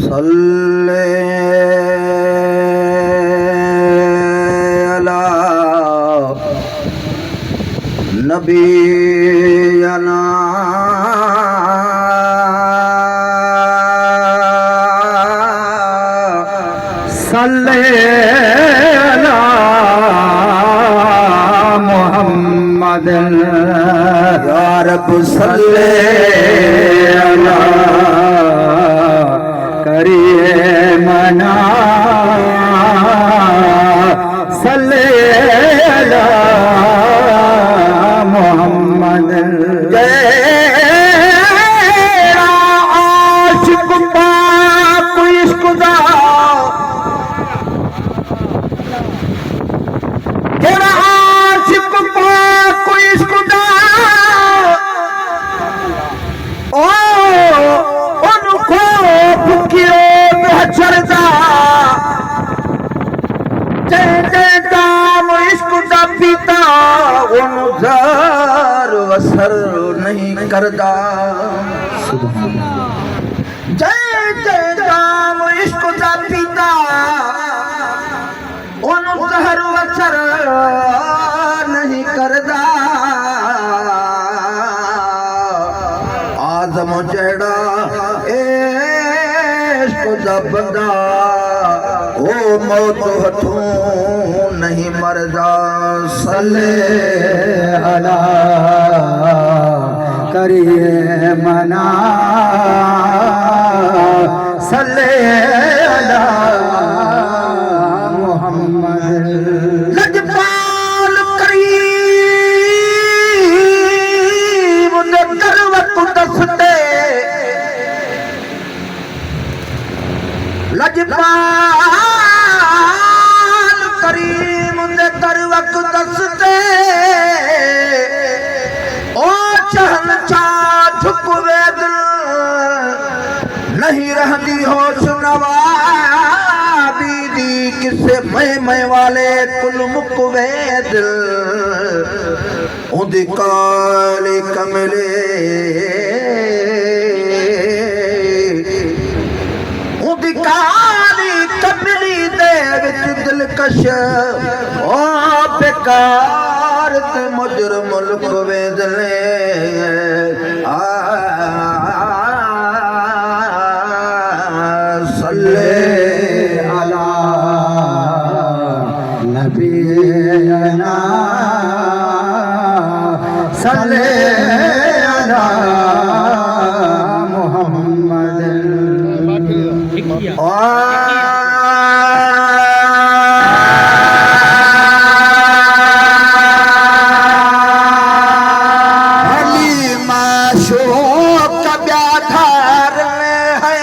सल्ले अला नबीना सल्ले अला मुहम्मद या रब सल्ले अला करिए मना सल्ले अला मुहम्मद तेरा आशिक पाक इश्क दा तेरा आशिक पाक इश्क दा ओ उनको फुकियो बेहचरदा जैसे दाम इश्क दा पीता उन जार असर नहीं करदा जैसे दाम इश्क दा पीता उन जार असर नहीं करदा आदम जड़ा दा बंदा ओ मौत हथों नहीं मरदा सल्ले अला करिए मना सल्ले अला मुहम्मद लजपाल करीम दे करवत दसते लजपाल करीम दे कर वक्त दसते ओ शहंशाह झुकवे दिल नहीं रहती होश नवाबी दी किसे मैं वाले कुल मुकवे दिल उदी काले कमले काली कमली दे विच दिलकश ओ बेकार ते मुजर मुल्क वेदले सल्ले अला नबीना सल्ले अला मुहम्मद भली माशूक का ब्याधार में है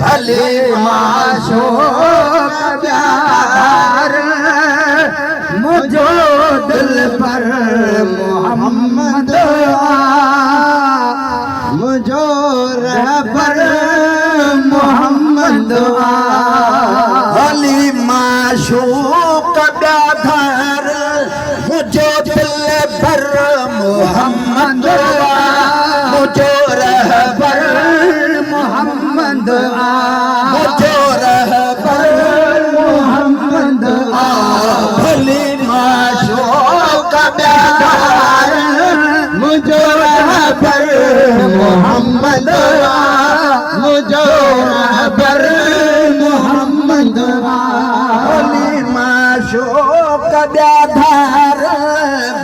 भली माशूक का ब्याधार मुझो दिल पर मोहम्मद मुझो रहबर मोहम्मद भली माशूक ब्याधार मुझो दिल पर मोहम्मद मुझो रहबर मोहम्मद मुझो रहबर मोहम्मद भली माशूक ब्याधार मुझो रहबर मोहम्मद मुझो रहबर मोहम्मद भली माशूक ब्याधार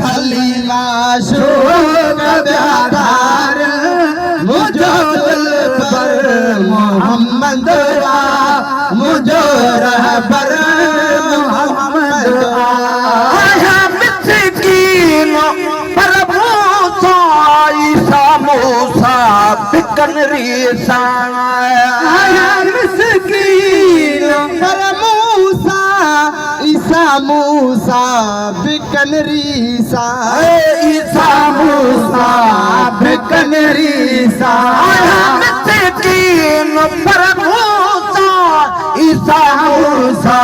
भली माशूक ब्याधार मुझो दिलबर मोहम्मद मुझो रहबर मोहम्मद आया मिस्कीन पर मूसा ईसा मूसा बिकन रीसा आया मिस्कीन पर मूसा ईसा मूसा बिकन रीसा ईसा मूसा बिकन रीसा आया मिस्कीन पर मूसा ईसा मूसा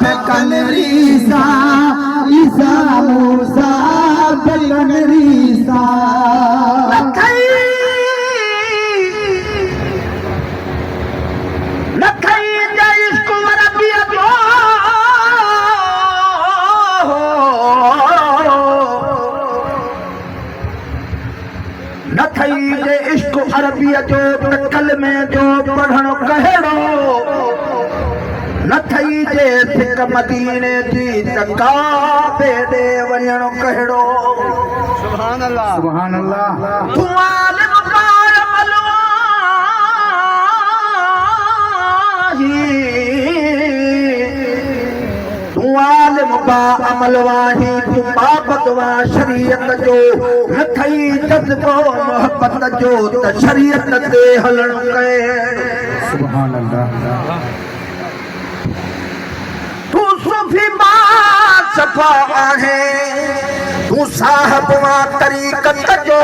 बिकन रीसा ईसा मूसा बिकन रीसा में जो पढ़ण कहिड़ो न थई जे सिक मदीने जी काबे ॾे वञण कहिड़ो सुभान अल्लाह सुभान अल्लाह तूं आलिम कार मलवाही तूं आलिम बा अमल वाही तूं बाबत वा शरीयत जो न थई जज़्बो मोहब्बत जो त शरीयत ते हलण कहिड़ो सुभान अल्लाह तू सूफी सफ़ा आहे तू साहब वा तरीक़त जो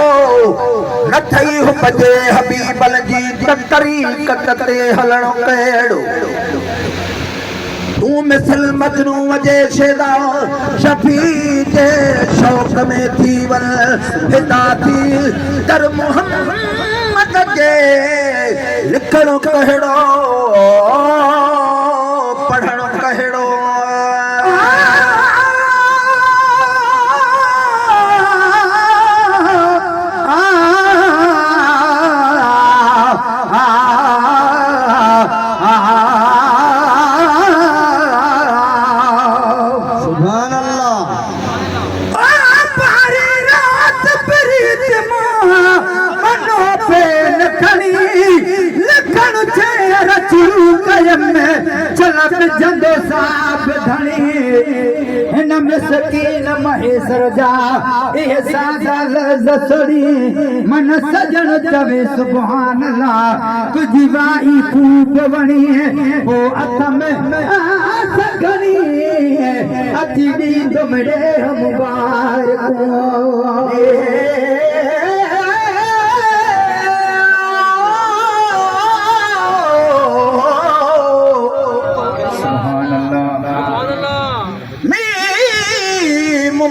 न थई हुबजे हबीबल जी त तरीक़त ते हलण कहिड़ो तू मिसल मजनू जे शेदा शफी जे शौक़ में थी वञ फिदा थी दर मोहम्मद जे लिखण कहिड़ो पढ़ण कहिड़ो चलत जंदो साब धणी हिन मिसकीन महेसर जा इहे सादा लज़सड़ी मन सजण चवे सुभान अल्लाह तुझी वाही खूब वणी ओ अथ में सगणी अची ॾींदो मिड़े मुबारक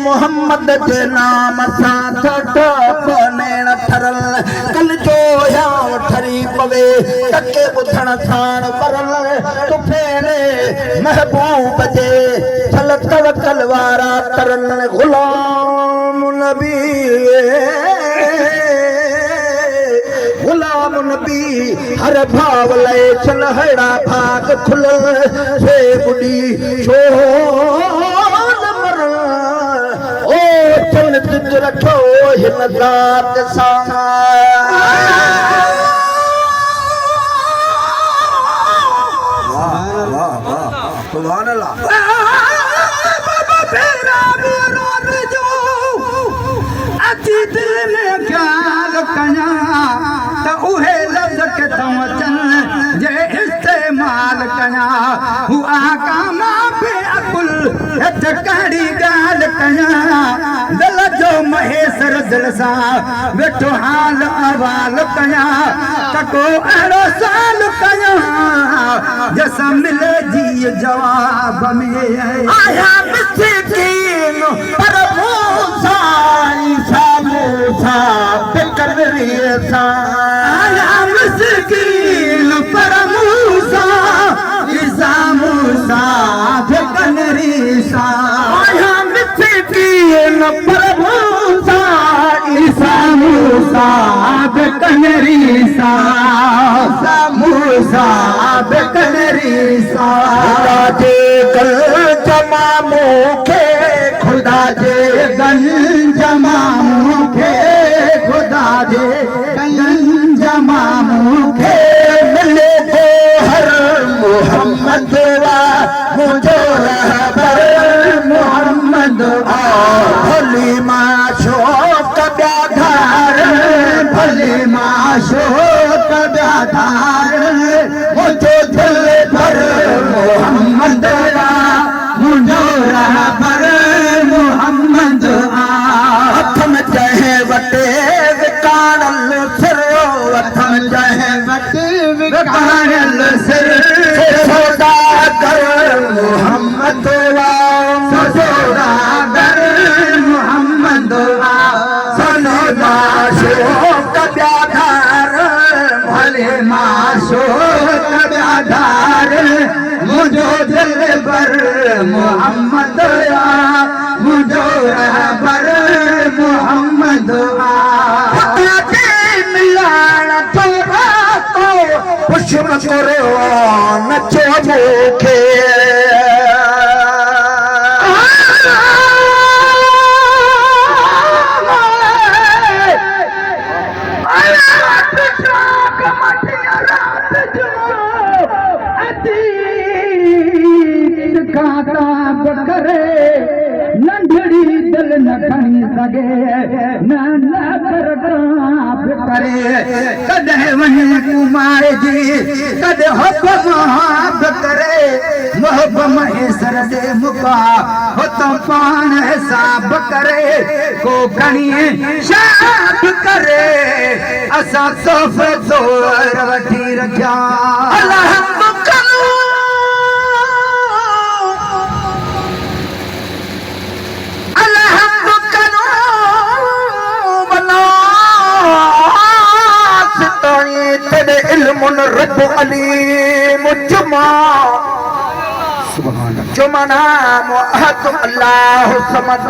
मोहम्मद जे नाम सां नेण थरल कल जो याव ठरी पवे टके ॿुधण साण परल तू फेरे महबूब जे छल तवकल वारा तरल गुलाम नबी गुलाम नबी हर भाव लय चल हड़ा भाग खुलल से बुढ़ी छो रखो हिन ज़ात सां सुभान अल्लाह अची दिल में ख्याल कया त उहे लफ़्ज़ के थो अचनि जे इस्तेमाल कया हू आका मां बेअकुल हेठ कहिड़ी ॻाल्हि कया दिल जो महेसर दिल सां वेठो हाल अहवाल कया त को अहिड़ो साल कया जंहिंसां मिले जी जवाब में आया मिसकीन पर मूसा ईसा मूसा बेकदरी सां आया मिसकीन पर मूसा ईसा मूसा बेकदरी सां आया मिसकीन पर मूसा ईसा मूसा बेकदरी सां मूसा बेकदरी सां जे गल जमा मूंखे खुदा जे गंज मां मूंखे खुदा जे गंज मां मूंखे मिले को हर मोहम्मद वा मुझो रहबर मोहम्मद भली मां शोक ब्याधार भले मां शोक ब्याधार मुझो दिल भर मोहम्मद मुझो रहबर मोहम्मद हथ में चाहे वटे विकानल सिर हथ में चाहे वटे विकानल सिर सौदागर मोहम्मद सौदागर मोहम्मद सनोदा शोक ब्याधार भले मां शोक ब्याधार मुझो दिल पर मोहम्मद मुझो रहबर मोहम्मद मिलान थोड़ा तो पुछम करो नचो मूंखे करे नंढड़ी दिल न खणी सघे न करे कॾहिं वञे कुमार जी कॾहिं हब करे मोहब महेसर दे मुका हो तो पाण हिसाब करे को खणी शाब करे असां सोफ़ ज़ोर वठी रखिया अल्लाह रब अलीम जुमा जुमा नाम अहद अल्लाह समद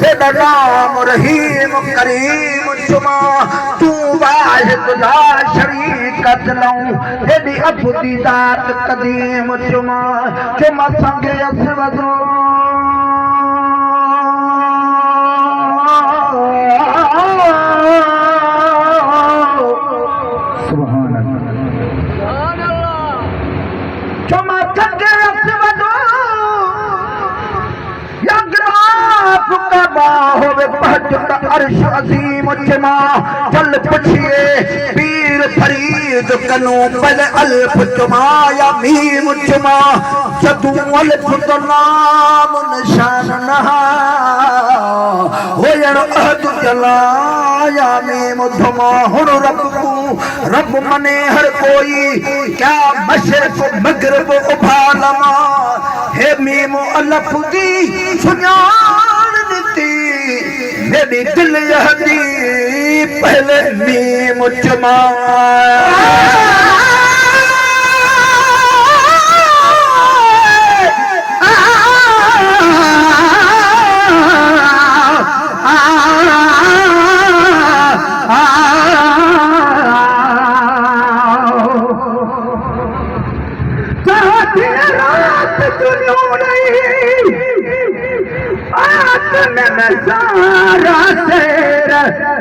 तेरा नाम रहीम करीम जुमा तू वाहिद ला शरीक लऊं तेरी अबदी ज़ात कदीम जुमा जुमा संगे असवदो अर्श अजीम जुमा चल पुछिए पीर फरीद कनो पल अल्फ जुमा या मीम जुमा जदू अल्फ तो नाम निशान नहा होयण अहद जला या मीम जुमा हुन रब को रब मने हर कोई क्या मशरक मगरब उभालमा हे मीम अल्फ दी सुजान नीति मेरी दिल यहदी पहले मीम जुमा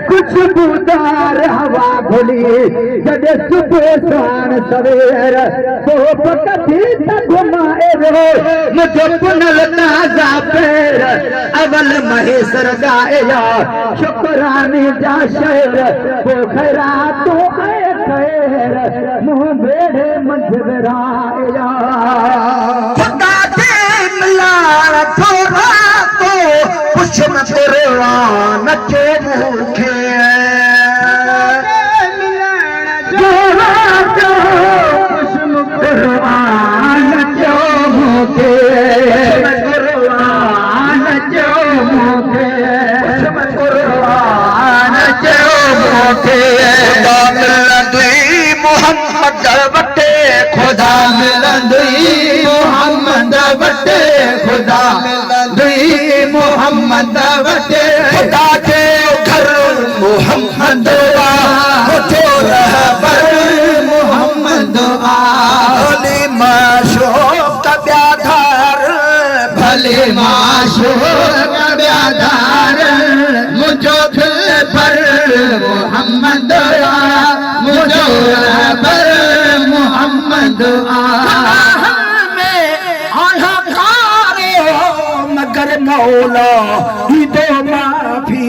कुछ बुदार हवा खुली जॾहिं सुबुह साण सवेर पोइ कथी त घुमाए मुंहिंजो पुनल ताज़ा पैर अवल महेसर गाया शुकराने जा शेर पोइ ख़ैरातूं ऐं ख़ैर मूं बेड़े मंझ विराया खुदा ते मिलाण थोरा तो पुछम तोरा नचो मूंखे खुदा मिलंदुई मोहम्मद वटे खुदा मिलंदुई मोहम्मद वटे खुदा के घर मोहम्मद रहबर मोहम्मद भले माशूक का ब्याधार भले माशूक का ब्याधार मुझो दिल पर मोहम्मद मुझो रहबर मोहम्मद मगर मौला ही दो माफी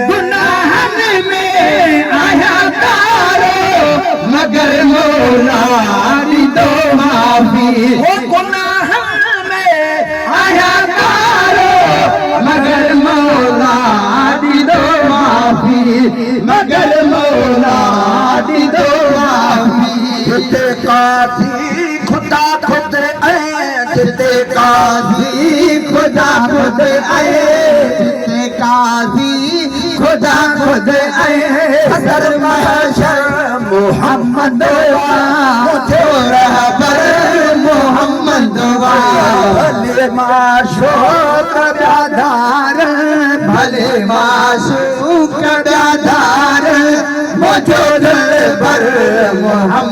गुनाहन में आया तारो मगर मौला ही दो माफी गुनाहन में आया तारो मगर मौला ही दो माफी मगर मौला ही दो माफी काफी खुदा खुद जिते काजी खुदा खुद आए जिते काजी खुदा खुद आए सदर महशर मोहम्मद मुझो रहबर मोहम्मद भले माशूक ब्याधार भले माशूक ब्याधार मुझो दिल पर मोहम्मद